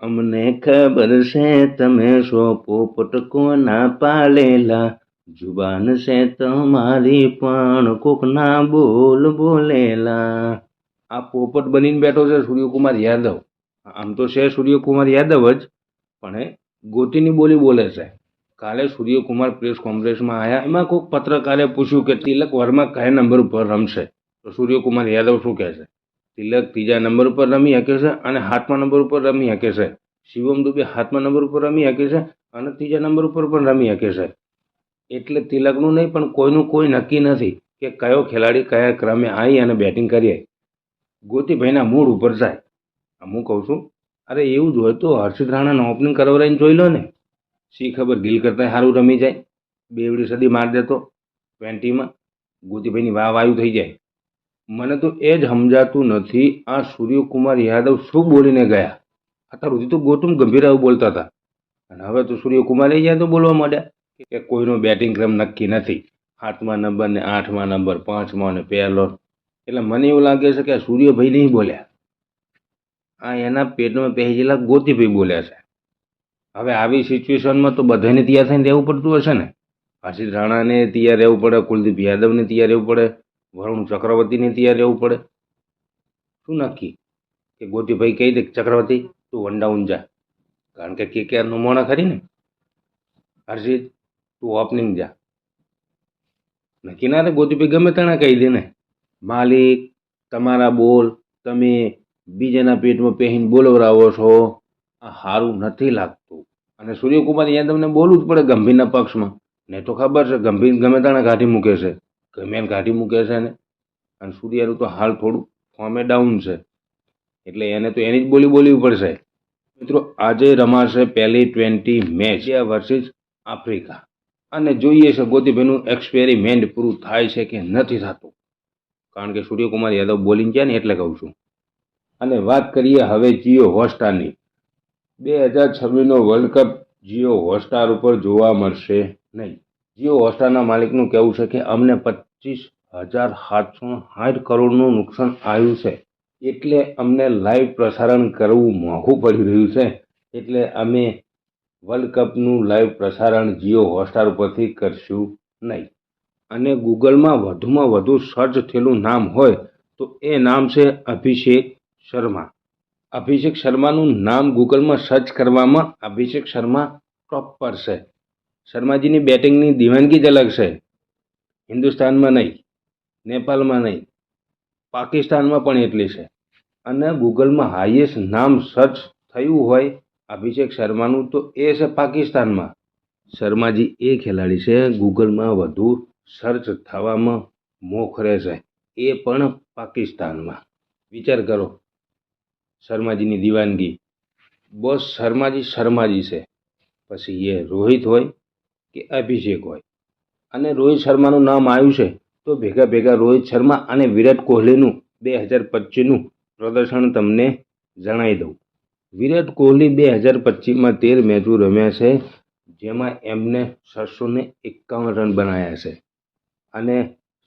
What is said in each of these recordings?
અમને ખબર છે તમે સો પોપટ કોના પાળેલા, જુબાન છે તમારી પણ કોકના બોલ બોલેલા. આ પોપટ બનીને બેઠો છે સૂર્યકુમાર યાદવ. આમ તો છે સૂર્યકુમાર યાદવ જ, પણ એ ગોતીની બોલી બોલે છે. કાલે સૂર્યકુમાર પ્રેસ કોન્ફરન્સમાં આવ્યા, એમાં કોઈક પત્રકારે પૂછ્યું કે તિલક વર્મા કયા નંબર ઉપર રમશે, તો સૂર્યકુમાર યાદવ શું કહે છે? તિલક ત્રીજા નંબર ઉપર રમી શકે છે અને 7મા નંબર ઉપર રમી શકે છે. શિવમ દુબે 7મા નંબર ઉપર રમી શકે છે અને ત્રીજા નંબર ઉપર પણ રમી શકે છે. એટલે તિલકનું નહીં પણ કોઈનું કોઈ નક્કી નથી કે કયો ખેલાડી કયા ક્રમે આવી અને બેટિંગ કરીએ. ગોતીભાઈના મૂડ ઉપર જાય. હું કહું છું, અરે એવું જ હોય તો હર્ષિત રાણાને ઓપનિંગ કરાવરાઈને જોઈ લો ને. શી ખબર ગિલ કરતાં સારું રમી જાય, બેવડી સદી માર દેતો 20માં, ગોતીભાઈની વાયુ થઈ જાય. મને તો એ જ સમજાતું નથી આ સૂર્યકુમાર યાદવ શું બોલીને ગયા. અત્યાર સુધી તો ગૌતમ ગંભીર બોલતા હતા અને હવે તો સૂર્યકુમાર યાદવ બોલવા માંડ્યા કે કોઈનો બેટિંગ ક્રમ નક્કી નથી, 7મા નંબર ને 8મા નંબર, 5મો ને પહેલો. એટલે મને એવું લાગે છે કે આ સૂર્યભાઈ નહીં બોલ્યા, આ એના પેટમાં પહેરેલા ગોતીભાઈ બોલ્યા છે. હવે આવી સિચ્યુએશનમાં તો બધાને તૈયાર થઈને રહેવું પડતું હશે ને. હર્ષિત રાણાને તૈયાર રહેવું પડે, કુલદીપ યાદવને તૈયાર રહેવું પડે, વરુણ ચક્રવર્તીને તૈયાર રહેવું પડે. શું નક્કી કે ગોતીભાઈ કહી દે ચક્રવર્તી તું વનડાઉન જા, કારણ કે કેકેઆરનું મોણા ખરી ને. હર્ષિત તું ઓપનિંગ જા. નક્કી ના રે, ગોતીભાઈ ગમે તેના કહી દે ને, માલિક તમારા બોલ તમે બીજાના પેટમાં પહેરીને બોલવરાવો છો, આ સારું નથી લાગતું. અને સૂર્યકુમાર યાદવને બોલવું જ પડે ગંભીરના પક્ષમાં. ને તો ખબર છે ગંભીર ગમે તેના કાઢી મૂકે છે, ગમે કાઢી મૂકે છે ને. અને સૂર્યાનું તો હાલ થોડું ફોર્મે ડાઉન છે, એટલે એને તો એની જ બોલવી પડશે. મિત્રો આજે રમાશે પહેલી 20 મેચ વર્સિસ આફ્રિકા, અને જોઈએ છે ગોતીભાઈનું એક્સપેરિમેન્ટ પૂરું થાય છે કે નથી થતું, કારણ કે સૂર્યકુમાર યાદવ બોલિંગ છે ને એટલે કહું છું. અને વાત કરીએ હવે જીઓ હોટસ્ટારની. 2026નો વર્લ્ડ કપ જીઓ હોટસ્ટાર ઉપર જોવા મળશે નહીં. જીઓ હોટસ્ટારના માલિકનું કહેવું છે કે અમને 25,760 કરોડનું નુકસાન આવ્યું છે, એટલે અમને લાઈવ પ્રસારણ કરવું મોંઘું પડી રહ્યું છે. એટલે અમે વર્લ્ડ કપનું લાઈવ પ્રસારણ જીઓ હોટસ્ટાર ઉપરથી કરશું નહીં. અને ગૂગલમાં વધુમાં વધુ સર્ચ થયેલું નામ હોય તો એ નામ છે અભિષેક શર્મા. અભિષેક શર્માનું નામ ગૂગલમાં સર્ચ કરવામાં અભિષેક શર્મા ટોપ પર છે. શર્માજીની બેટિંગની દિવાનગી જ અલગ છે. હિન્દુસ્તાનમાં નહીં, નેપાળમાં નહીં, પાકિસ્તાનમાં પણ એટલી છે. અને ગૂગલમાં હાઈએસ્ટ નામ સર્ચ થયું હોય અભિષેક શર્માનું તો એ છે પાકિસ્તાનમાં. શર્માજી એ ખેલાડી છે ગૂગલમાં વધુ સર્ચ થવામાં મોખરે છે, એ પણ પાકિસ્તાનમાં. વિચાર કરો શર્માજીની દિવાનગી. બોસ શર્માજી છે, પછી એ રોહિત હોય કે અભિષેક હોય. અને રોહિત શર્માનું નામ આવ્યું છે તો ભેગા ભેગા રોહિત શર્મા અને વિરાટ કોહલીનું 2025નું પ્રદર્શન તમને જણાવી દઉં. વિરાટ કોહલી 2025માં 13 મેચો રમ્યા છે, જેમાં એમને 651 રન બનાવ્યા છે. અને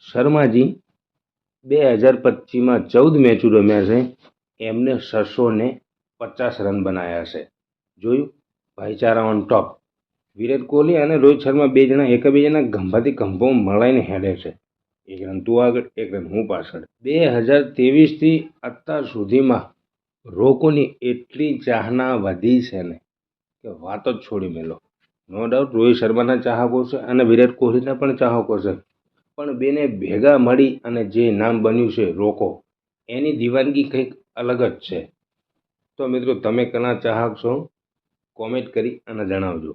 શર્માજી 2025માં 14 મેચો રમ્યા છે, એમને 650 રન બનાવ્યા છે. જોયું, ભાઈચારા ઓન ટોપ. વિરાટ કોહલી અને રોહિત શર્મા બે જણા એકબીજાના ગંભાથી ગંભો મળાઈને હેડે છે. 1 રન તું આગળ, 1 રન હું પાછળ. 2023થી અત્યાર સુધીમાં રોકોની એટલી ચાહના વધી છે ને કે વાત જ છોડી મેલો. નો ડાઉટ રોહિત શર્માના ચાહકો છે અને વિરાટ કોહલીના પણ ચાહકો છે, પણ બેને ભેગા મળી અને જે નામ બન્યું છે રોકો, એની દિવાનગી કંઈક અલગ જ છે. તો મિત્રો તમે કના ચાહક છો કોમેન્ટ કરી અને જણાવજો.